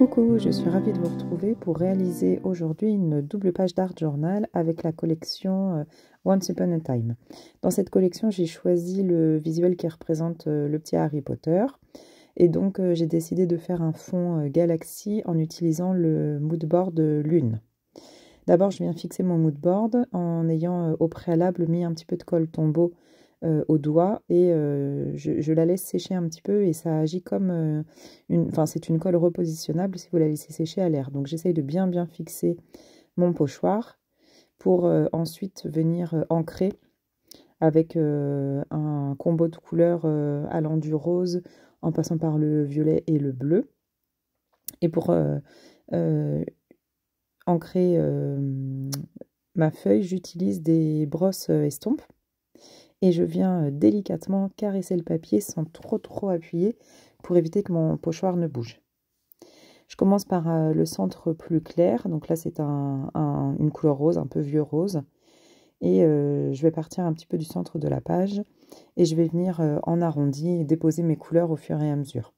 Coucou, je suis ravie de vous retrouver pour réaliser aujourd'hui une double page d'art journal avec la collection Once Upon a Time. Dans cette collection, j'ai choisi le visuel qui représente le petit Harry Potter. Et donc, j'ai décidé de faire un fond galaxie en utilisant le moodboard Lune. D'abord, je viens fixer mon moodboard en ayant au préalable mis un petit peu de colle tombeau au doigt et je la laisse sécher un petit peu et ça agit comme c'est une colle repositionnable si vous la laissez sécher à l'air. Donc j'essaye de bien fixer mon pochoir pour ensuite venir ancrer avec un combo de couleurs allant du rose en passant par le violet et le bleu. Et pour ancrer ma feuille, j'utilise des brosses estompes. Et je viens délicatement caresser le papier sans trop appuyer pour éviter que mon pochoir ne bouge. Je commence par le centre plus clair, donc là c'est une couleur rose, un peu vieux rose. Et je vais partir un petit peu du centre de la page et je vais venir en arrondi et déposer mes couleurs au fur et à mesure.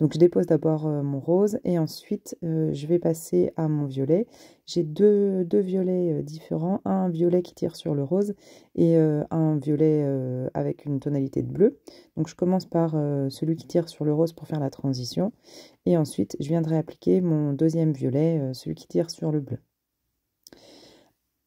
Donc je dépose d'abord mon rose et ensuite je vais passer à mon violet. J'ai deux violets différents, un violet qui tire sur le rose et un violet avec une tonalité de bleu. Donc je commence par celui qui tire sur le rose pour faire la transition et ensuite je viendrai appliquer mon deuxième violet, celui qui tire sur le bleu.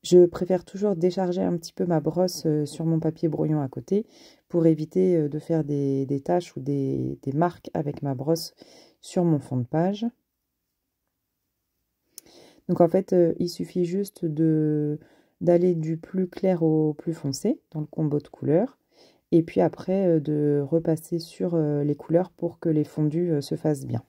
Je préfère toujours décharger un petit peu ma brosse sur mon papier brouillon à côté pour éviter de faire des taches ou des marques avec ma brosse sur mon fond de page. Donc en fait, il suffit juste d'aller du plus clair au plus foncé dans le combo de couleurs. Et puis après, de repasser sur les couleurs pour que les fondus se fassent bien.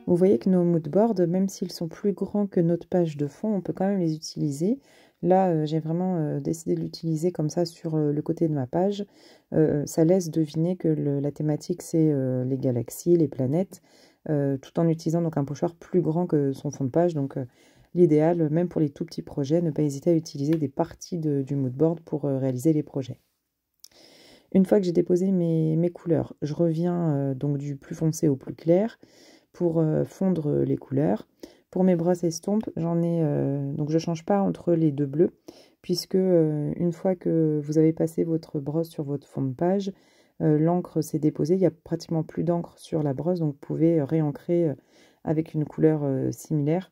Vous voyez que nos moodboards, même s'ils sont plus grands que notre page de fond, on peut quand même les utiliser. Là, j'ai vraiment décidé de l'utiliser comme ça sur le côté de ma page. Ça laisse deviner que la thématique, c'est les galaxies, les planètes, tout en utilisant donc un pochoir plus grand que son fond de page. Donc l'idéal, même pour les tout petits projets, ne pas hésiter à utiliser des parties du moodboard pour réaliser les projets. Une fois que j'ai déposé mes couleurs, je reviens donc du plus foncé au plus clair pour fondre les couleurs. Pour mes brosses estompes, j'en ai donc je change pas entre les deux bleus puisque une fois que vous avez passé votre brosse sur votre fond de page, l'encre s'est déposée, il n'y a pratiquement plus d'encre sur la brosse, donc vous pouvez réancrer avec une couleur similaire,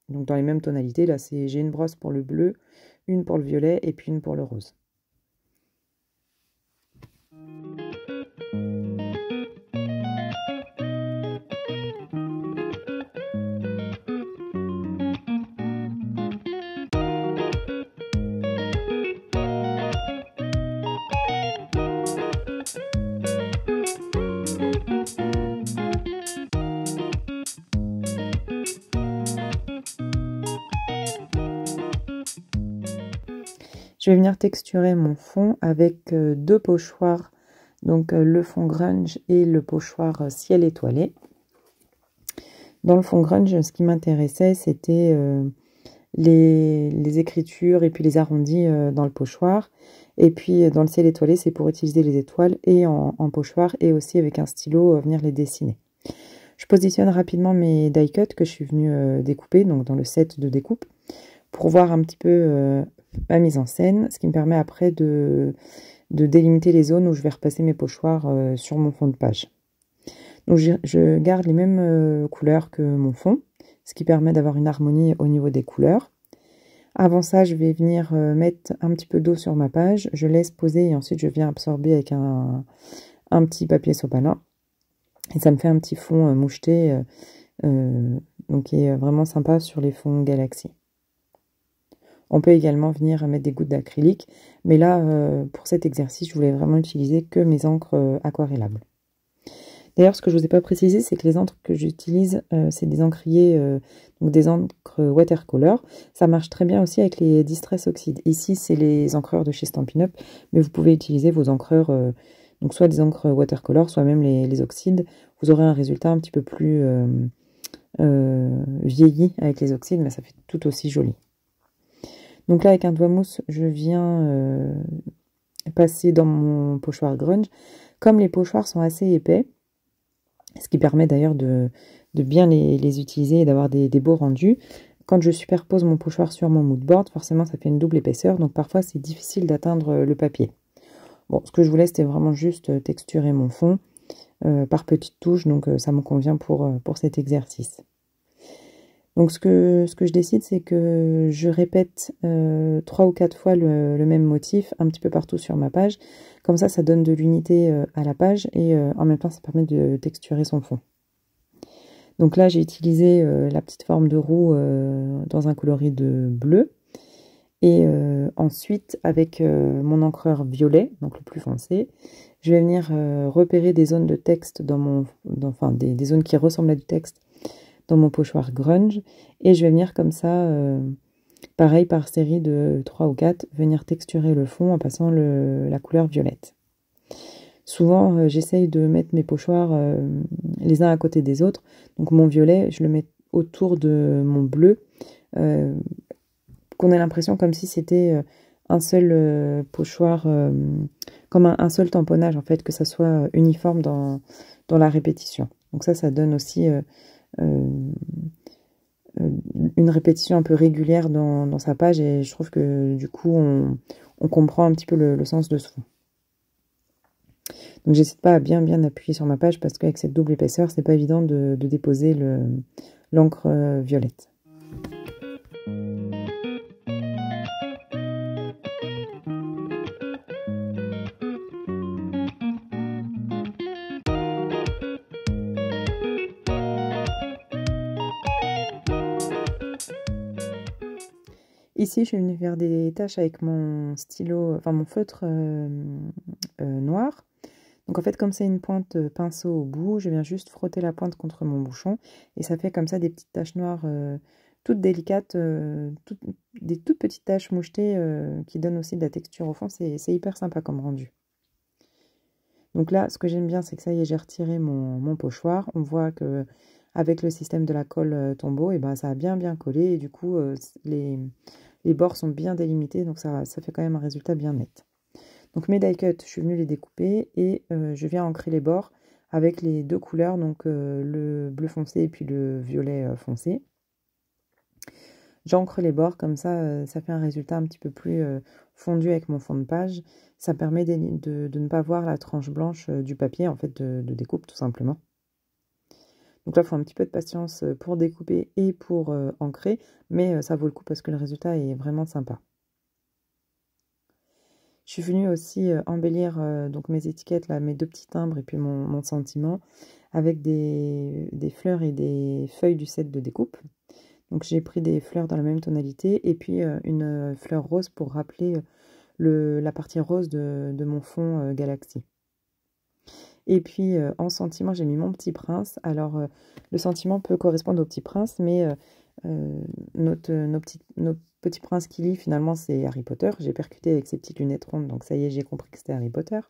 donc dans les mêmes tonalités. Là, j'ai une brosse pour le bleu, une pour le violet et puis une pour le rose. Je vais venir texturer mon fond avec deux pochoirs, donc le fond grunge et le pochoir ciel étoilé. Dans le fond grunge, ce qui m'intéressait, c'était les écritures et puis les arrondis dans le pochoir. Et puis dans le ciel étoilé, c'est pour utiliser les étoiles et en pochoir et aussi avec un stylo venir les dessiner. Je positionne rapidement mes die cuts que je suis venue découper, donc dans le set de découpe, pour voir un petit peu ma mise en scène, ce qui me permet après de délimiter les zones où je vais repasser mes pochoirs sur mon fond de page. Donc je garde les mêmes couleurs que mon fond, ce qui permet d'avoir une harmonie au niveau des couleurs. Avant ça, je vais venir mettre un petit peu d'eau sur ma page, je laisse poser et ensuite je viens absorber avec un petit papier sopalin. Et ça me fait un petit fond moucheté, donc qui est vraiment sympa sur les fonds Galaxy. On peut également venir mettre des gouttes d'acrylique, mais là, pour cet exercice, je voulais vraiment utiliser que mes encres aquarellables. D'ailleurs, ce que je ne vous ai pas précisé, c'est que les encres que j'utilise, c'est des encriers, donc des encres watercolor. Ça marche très bien aussi avec les Distress Oxide. Ici, c'est les encreurs de chez Stampin' Up, mais vous pouvez utiliser vos encreurs, donc soit des encres watercolor, soit même les oxydes. Vous aurez un résultat un petit peu plus vieilli avec les oxydes, mais ça fait tout aussi joli. Donc là, avec un doigt mousse, je viens passer dans mon pochoir grunge. Comme les pochoirs sont assez épais, ce qui permet d'ailleurs de bien les utiliser et d'avoir des beaux rendus. Quand je superpose mon pochoir sur mon mood board, forcément ça fait une double épaisseur, donc parfois c'est difficile d'atteindre le papier. Bon, ce que je voulais, c'était vraiment juste texturer mon fond par petites touches, donc ça me convient pour cet exercice. Donc ce que je décide, c'est que je répète 3 ou 4 fois le même motif un petit peu partout sur ma page. Comme ça donne de l'unité à la page et en même temps, ça permet de texturer son fond. Donc là, j'ai utilisé la petite forme de roue dans un coloris de bleu. Et ensuite, avec mon encreur violet, donc le plus foncé, je vais venir repérer des zones de texte enfin des zones qui ressemblent à du texte dans mon pochoir grunge, et je vais venir comme ça, pareil par série de 3 ou 4, venir texturer le fond en passant la couleur violette. Souvent, j'essaye de mettre mes pochoirs les uns à côté des autres, donc mon violet, je le mets autour de mon bleu, qu'on ait l'impression comme si c'était un seul pochoir, comme un seul tamponnage en fait, que ça soit uniforme dans la répétition. Donc ça donne aussi une répétition un peu régulière dans sa page, et je trouve que du coup on comprend un petit peu le sens de ce fond. Donc j'hésite pas à bien appuyer sur ma page parce qu'avec cette double épaisseur, c'est pas évident de déposer l'encre violette. Ici, je suis venue faire des tâches avec mon stylo, enfin mon feutre noir. Donc en fait, comme c'est une pointe pinceau au bout, je viens juste frotter la pointe contre mon bouchon et ça fait comme ça des petites taches noires toutes délicates, des toutes petites taches mouchetées qui donnent aussi de la texture au fond. C'est hyper sympa comme rendu. Donc là, ce que j'aime bien, c'est que ça y est, j'ai retiré mon pochoir. On voit que avec le système de la colle tombeau, et ben, ça a bien collé et du coup, les bords sont bien délimités, donc ça fait quand même un résultat bien net. Donc mes die cuts, je suis venue les découper et je viens ancrer les bords avec les deux couleurs, donc le bleu foncé et puis le violet foncé. J'ancre les bords, comme ça, ça fait un résultat un petit peu plus fondu avec mon fond de page. Ça permet de ne pas voir la tranche blanche du papier, en fait, de découpe, tout simplement. Donc là, il faut un petit peu de patience pour découper et pour ancrer, mais ça vaut le coup parce que le résultat est vraiment sympa. Je suis venue aussi embellir donc mes étiquettes, là, mes deux petits timbres et puis mon sentiment avec des fleurs et des feuilles du set de découpe. Donc j'ai pris des fleurs dans la même tonalité et puis une fleur rose pour rappeler la partie rose de mon fond Galaxy. Et puis en sentiment, j'ai mis mon petit prince. Alors le sentiment peut correspondre au petit prince, mais nos petits princes qui lit, finalement, c'est Harry Potter. J'ai percuté avec ces petites lunettes rondes, donc ça y est, j'ai compris que c'était Harry Potter.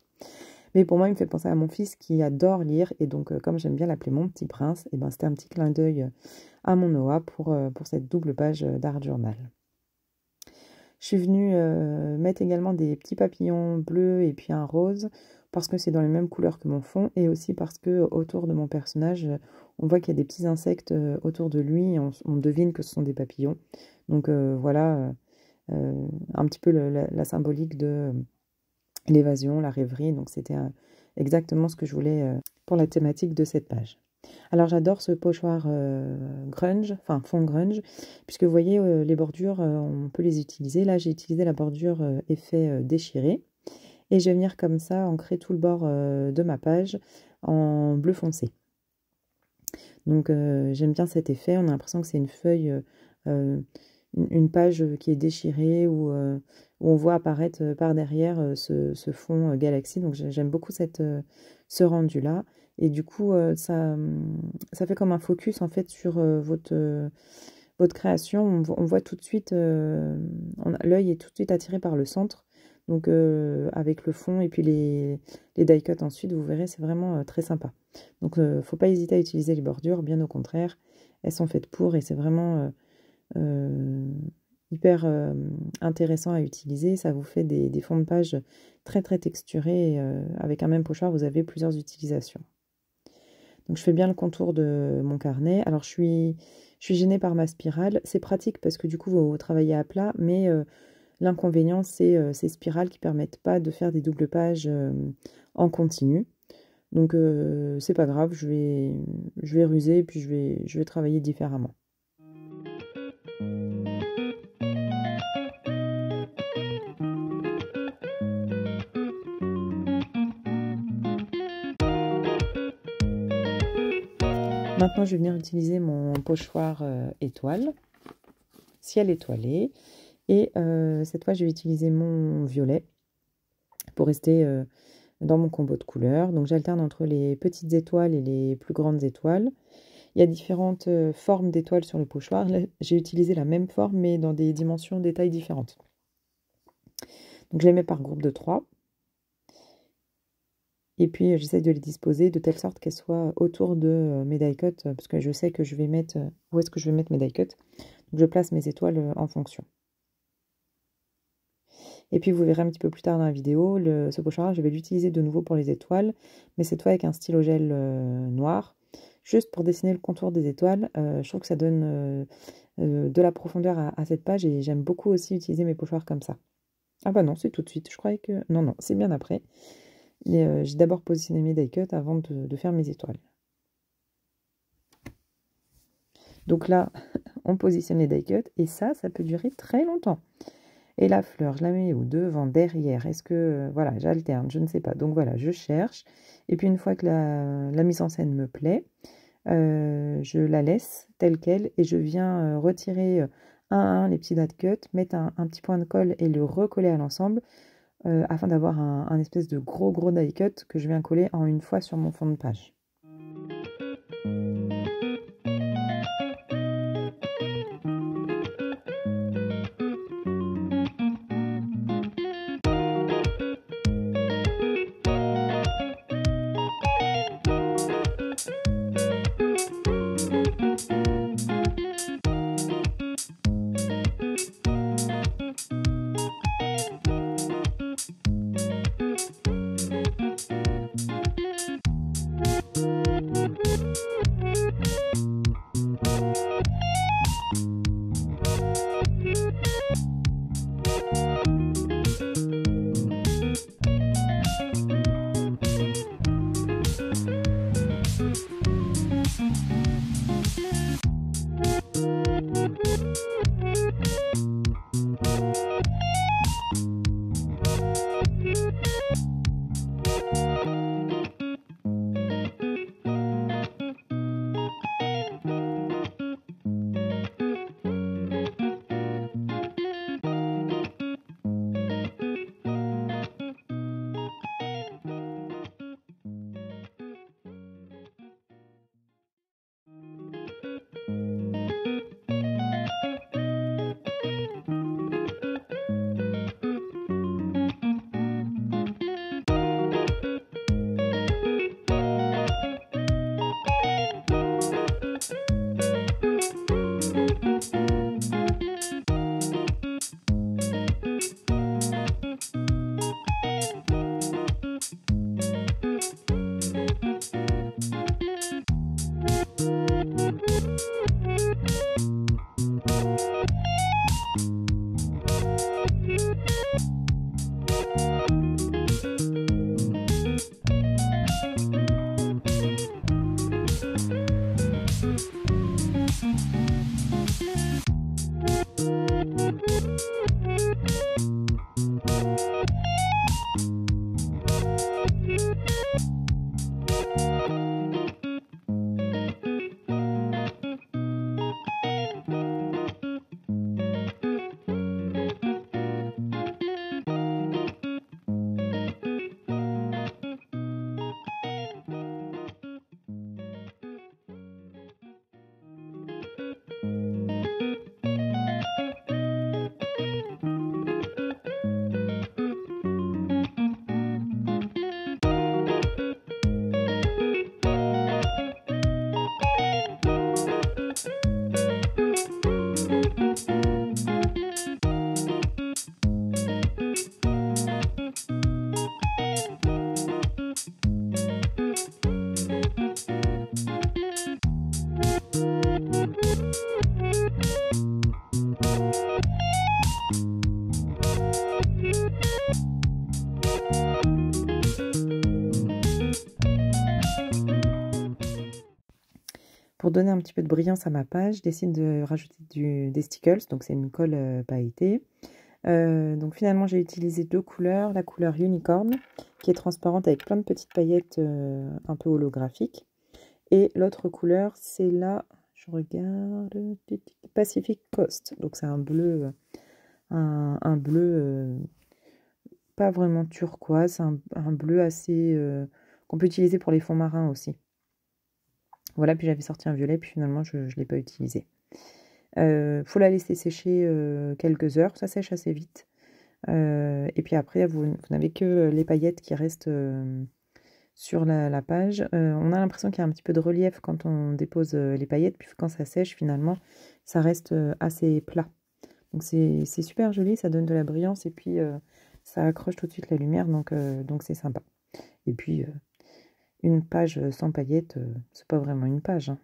Mais pour moi, il me fait penser à mon fils qui adore lire, et donc comme j'aime bien l'appeler mon petit prince, et ben c'était un petit clin d'œil à mon Noah pour cette double page d'Art Journal. Je suis venue mettre également des petits papillons bleus et puis un rose, parce que c'est dans les mêmes couleurs que mon fond, et aussi parce que autour de mon personnage, on voit qu'il y a des petits insectes autour de lui, et on devine que ce sont des papillons. Donc voilà, un petit peu la symbolique de l'évasion, la rêverie. Donc c'était exactement ce que je voulais pour la thématique de cette page. Alors j'adore ce pochoir grunge, enfin fond grunge, puisque vous voyez les bordures, on peut les utiliser. Là j'ai utilisé la bordure effet déchiré, et je vais venir comme ça ancrer tout le bord de ma page en bleu foncé. Donc j'aime bien cet effet, on a l'impression que c'est une feuille, une page qui est déchirée, où on voit apparaître par derrière ce fond galaxie. Donc j'aime beaucoup ce rendu-là. Et du coup, ça fait comme un focus en fait sur votre création. On voit tout de suite, l'œil est tout de suite attiré par le centre. Donc avec le fond et puis les die cuts ensuite, vous verrez, c'est vraiment très sympa. Donc faut pas hésiter à utiliser les bordures, bien au contraire. Elles sont faites pour, et c'est vraiment hyper intéressant à utiliser. Ça vous fait des fonds de page très très texturés. Et, avec un même pochoir, vous avez plusieurs utilisations. Donc je fais bien le contour de mon carnet. Alors je suis gênée par ma spirale. C'est pratique parce que du coup vous travaillez à plat, mais l'inconvénient c'est ces spirales qui permettent pas de faire des doubles pages en continu. Donc c'est pas grave, je vais ruser et puis je vais travailler différemment. Maintenant, je vais venir utiliser mon pochoir étoile, ciel étoilé. Et cette fois, je vais utiliser mon violet pour rester dans mon combo de couleurs. Donc, j'alterne entre les petites étoiles et les plus grandes étoiles. Il y a différentes formes d'étoiles sur le pochoir. Là, j'ai utilisé la même forme, mais dans des dimensions, des tailles différentes. Donc, je les mets par groupe de 3. Et puis, j'essaie de les disposer de telle sorte qu'elles soient autour de mes die cuts, parce que je sais que je vais mettre... où est-ce que je vais mettre mes die cuts. Donc, je place mes étoiles en fonction. Et puis, vous verrez un petit peu plus tard dans la vidéo, ce pochoir, je vais l'utiliser de nouveau pour les étoiles, mais cette fois avec un stylo gel noir, juste pour dessiner le contour des étoiles. Je trouve que ça donne de la profondeur à cette page, et j'aime beaucoup aussi utiliser mes pochoirs comme ça. Ah bah non, c'est tout de suite. Je croyais que... Non, c'est bien après. J'ai d'abord positionné mes die cuts avant de faire mes étoiles. Donc là, on positionne les die cuts, et ça peut durer très longtemps. Et la fleur, je la mets où? Devant, derrière? Est-ce que... voilà, j'alterne, je ne sais pas. Donc voilà, je cherche. Et puis une fois que la mise en scène me plaît, je la laisse telle qu'elle, et je viens retirer un à un les petits die cuts, mettre un petit point de colle et le recoller à l'ensemble, afin d'avoir un espèce de gros die cut que je viens coller en une fois sur mon fond de page. pour donner un petit peu de brillance à ma page, je décide de rajouter des stickles, donc c'est une colle pailletée. Donc finalement j'ai utilisé 2 couleurs, la couleur unicorn qui est transparente avec plein de petites paillettes un peu holographiques, et l'autre couleur c'est la, je regarde, Pacific Coast, donc c'est un bleu, un bleu pas vraiment turquoise, un bleu assez qu'on peut utiliser pour les fonds marins aussi. Voilà, puis j'avais sorti un violet, puis finalement je ne l'ai pas utilisé. Faut la laisser sécher quelques heures, ça sèche assez vite. Et puis après, vous n'avez que les paillettes qui restent sur la page. On a l'impression qu'il y a un petit peu de relief quand on dépose les paillettes, puis quand ça sèche, finalement, ça reste assez plat. Donc c'est super joli, ça donne de la brillance, et puis ça accroche tout de suite la lumière, donc c'est sympa. Et puis, une page sans paillettes, c'est pas vraiment une page, hein.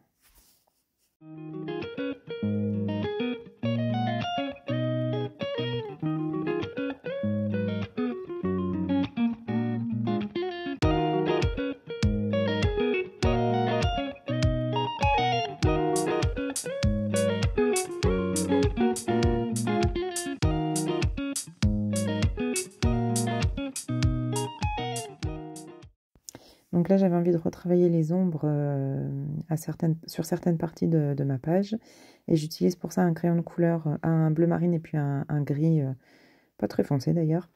Donc là, j'avais envie de retravailler les ombres sur certaines parties de ma page. Et j'utilise pour ça un crayon de couleur, un bleu marine et puis un gris, pas très foncé d'ailleurs,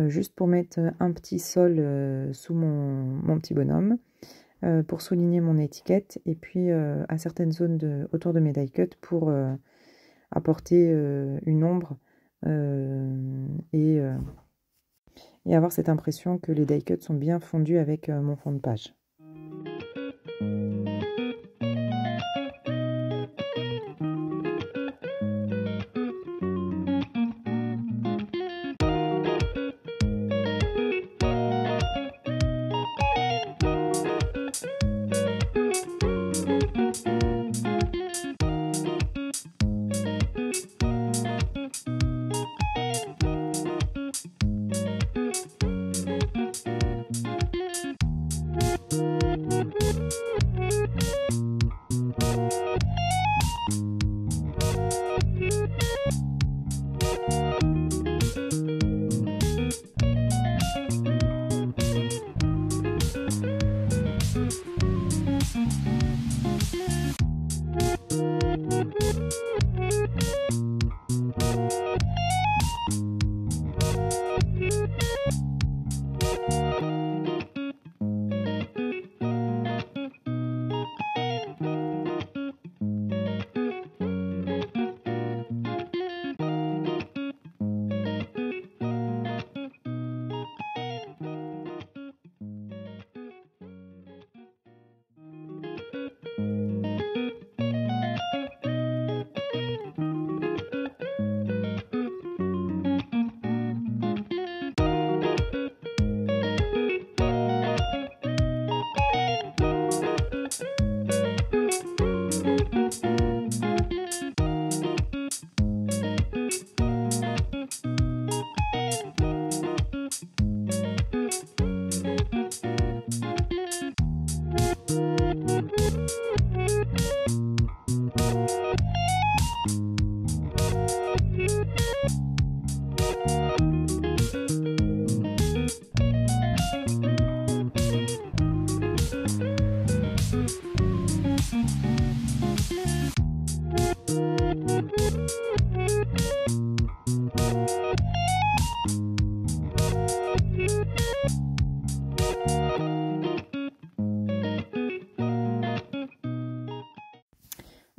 juste pour mettre un petit sol sous mon petit bonhomme, pour souligner mon étiquette, et puis à certaines zones autour de mes die cuts pour apporter une ombre et avoir cette impression que les die cuts sont bien fondus avec mon fond de page.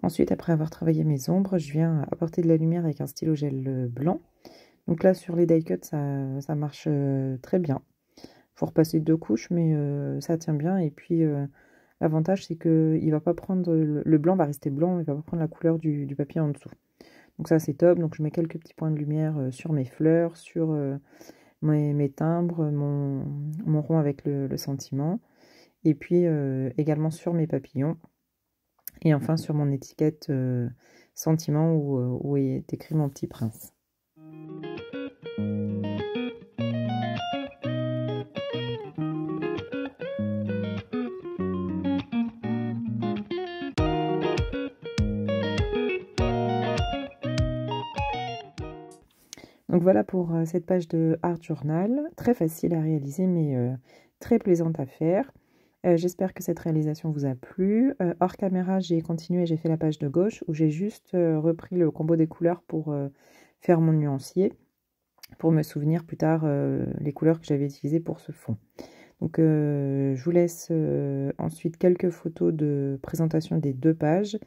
Ensuite, après avoir travaillé mes ombres, je viens apporter de la lumière avec un stylo gel blanc. Donc là, sur les die cuts, ça marche très bien. Il faut repasser 2 couches, mais ça tient bien. Et puis, l'avantage, c'est que il va pas prendre le blanc va rester blanc, il va pas prendre la couleur du papier en dessous. Donc ça, c'est top. Donc je mets quelques petits points de lumière sur mes fleurs, sur mes timbres, mon rond avec le sentiment. Et puis également sur mes papillons. Et enfin sur mon étiquette sentiment où est écrit mon petit prince. Donc voilà pour cette page de Art Journal, très facile à réaliser mais très plaisante à faire. J'espère que cette réalisation vous a plu. Hors caméra, j'ai continué, j'ai fait la page de gauche où j'ai juste repris le combo des couleurs pour faire mon nuancier, pour me souvenir plus tard les couleurs que j'avais utilisées pour ce fond. Donc je vous laisse ensuite quelques photos de présentation des 2 pages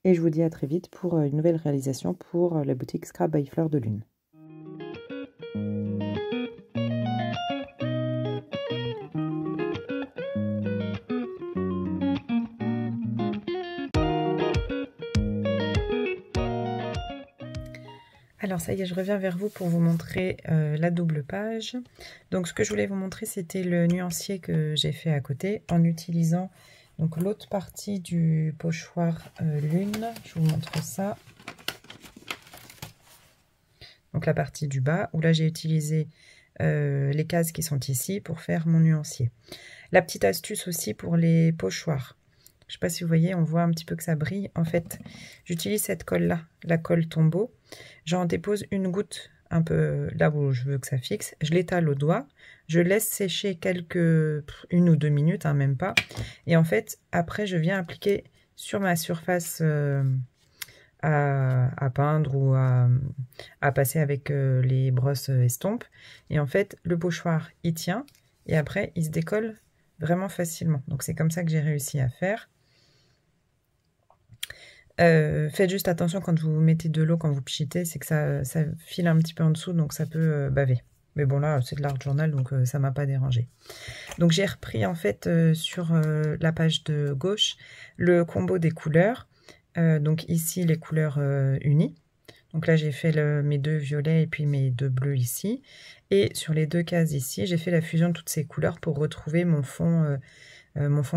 et je vous dis à très vite pour une nouvelle réalisation pour la boutique Scrap by Fleur de Lune. Alors ça y est, je reviens vers vous pour vous montrer la double page. Donc ce que je voulais vous montrer, c'était le nuancier que j'ai fait à côté en utilisant donc l'autre partie du pochoir lune. Je vous montre ça. Donc la partie du bas, où là j'ai utilisé les cases qui sont ici pour faire mon nuancier. La petite astuce aussi pour les pochoirs. Je ne sais pas si vous voyez, on voit un petit peu que ça brille. En fait, j'utilise cette colle-là, la colle tombeau. J'en dépose une goutte un peu là où je veux que ça fixe. Je l'étale au doigt. Je laisse sécher une ou 2 minutes, hein, même pas. Et en fait, après, je viens appliquer sur ma surface à peindre ou à passer avec les brosses estompes. Et en fait, le pochoir, il tient. Et après, il se décolle vraiment facilement. Donc, c'est comme ça que j'ai réussi à faire. Faites juste attention quand vous mettez de l'eau, quand vous pchitez, c'est que ça file un petit peu en dessous, donc ça peut baver. Mais bon, là, c'est de l'Art Journal, donc ça m'a pas dérangé. Donc j'ai repris en fait sur la page de gauche le combo des couleurs. Donc ici, les couleurs unies. Donc là, j'ai fait mes 2 violets et puis mes 2 bleus ici. Et sur les 2 cases ici, j'ai fait la fusion de toutes ces couleurs pour retrouver mon fond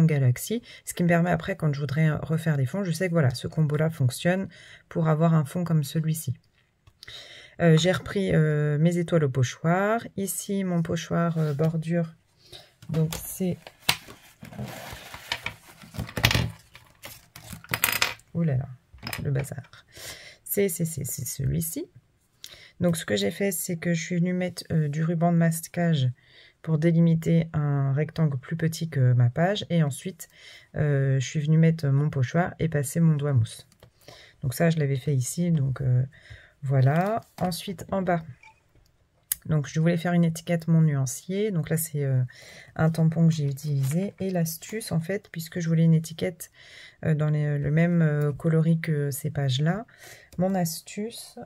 Galaxy, ce qui me permet après, quand je voudrais refaire des fonds, je sais que voilà, ce combo-là fonctionne pour avoir un fond comme celui-ci. J'ai repris mes étoiles au pochoir. Ici, mon pochoir bordure, donc c'est... Ouh là là, le bazar. C'est celui-ci. Donc ce que j'ai fait, c'est que je suis venue mettre du ruban de masquage pour délimiter un rectangle plus petit que ma page. Et ensuite, je suis venue mettre mon pochoir et passer mon doigt mousse. Donc ça, je l'avais fait ici. Donc voilà. Ensuite, en bas, donc je voulais faire une étiquette mon nuancier. Donc là, c'est un tampon que j'ai utilisé. Et l'astuce, en fait, puisque je voulais une étiquette dans le même coloris que ces pages-là, mon astuce,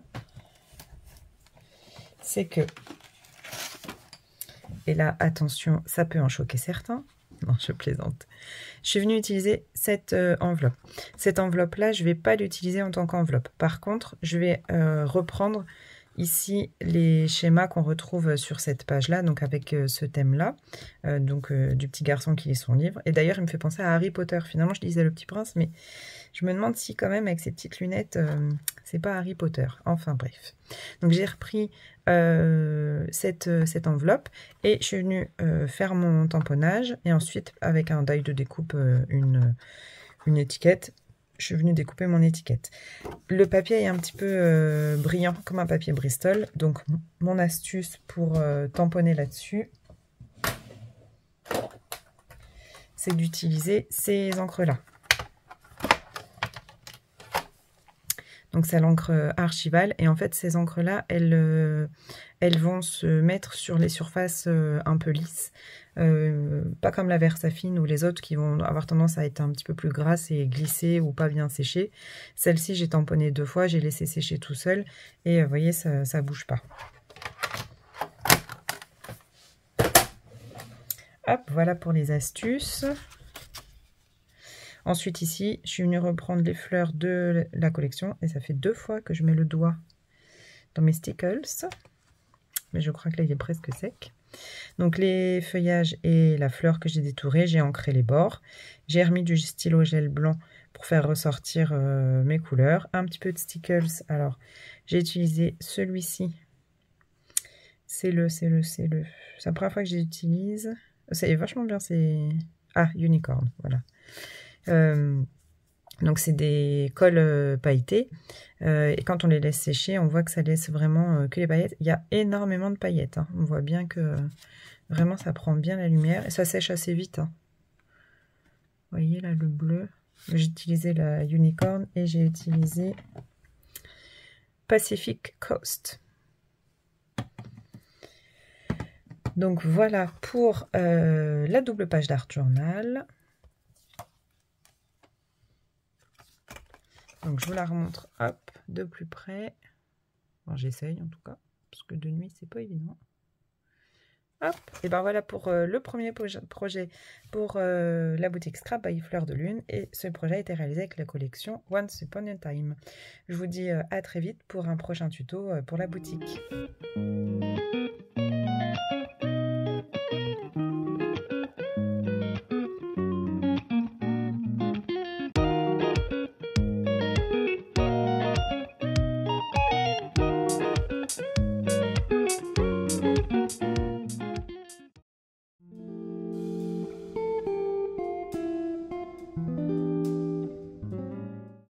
c'est que... Et là, attention, ça peut en choquer certains. Non, je plaisante. Je suis venue utiliser cette enveloppe. Cette enveloppe-là, je ne vais pas l'utiliser en tant qu'enveloppe. Par contre, je vais reprendre ici les schémas qu'on retrouve sur cette page-là, donc avec ce thème-là, du petit garçon qui lit son livre. Et d'ailleurs, il me fait penser à Harry Potter. Finalement, je lisais Le Petit Prince, mais je me demande si quand même, avec ces petites lunettes, c'est pas Harry Potter. Enfin bref. Donc j'ai repris cette enveloppe et je suis venue faire mon tamponnage. Et ensuite, avec un die de découpe, une étiquette, je suis venue découper mon étiquette. Le papier est un petit peu brillant, comme un papier Bristol. Donc mon astuce pour tamponner là-dessus, c'est d'utiliser ces encres-là. Donc c'est l'encre Archival. Et en fait, ces encres-là, elles vont se mettre sur les surfaces un peu lisses. Pas comme la Versafine ou les autres qui vont avoir tendance à être un petit peu plus grasses et glisser ou pas bien sécher. Celle-ci, j'ai tamponné 2 fois, j'ai laissé sécher tout seul. Et vous voyez, ça ne bouge pas. Hop, voilà pour les astuces. Ensuite ici, je suis venue reprendre les fleurs de la collection et ça fait 2 fois que je mets le doigt dans mes stickles. Mais je crois que là, il est presque sec. Donc les feuillages et la fleur que j'ai détourée, j'ai ancré les bords. J'ai remis du stylo gel blanc pour faire ressortir mes couleurs. Un petit peu de stickles. Alors, j'ai utilisé celui-ci. C'est la première fois que j'utilise. C'est vachement bien, c'est... Ah, Unicorn, voilà. Donc c'est des cols pailletés. Et quand on les laisse sécher, on voit que ça laisse vraiment que les paillettes. Il y a énormément de paillettes. Hein. On voit bien que vraiment ça prend bien la lumière. Et ça sèche assez vite. Hein. Vous voyez là le bleu. J'ai utilisé la Unicorn et j'ai utilisé Pacific Coast. Donc voilà pour la double page d'Art Journal. Donc je vous la remontre, hop, de plus près. Bon, j'essaye en tout cas, parce que de nuit c'est pas évident. Hop, et ben voilà pour le premier projet pour la boutique Scrap by Fleur de Lune. Et ce projet a été réalisé avec la collection Once Upon a Time. Je vous dis à très vite pour un prochain tuto pour la boutique.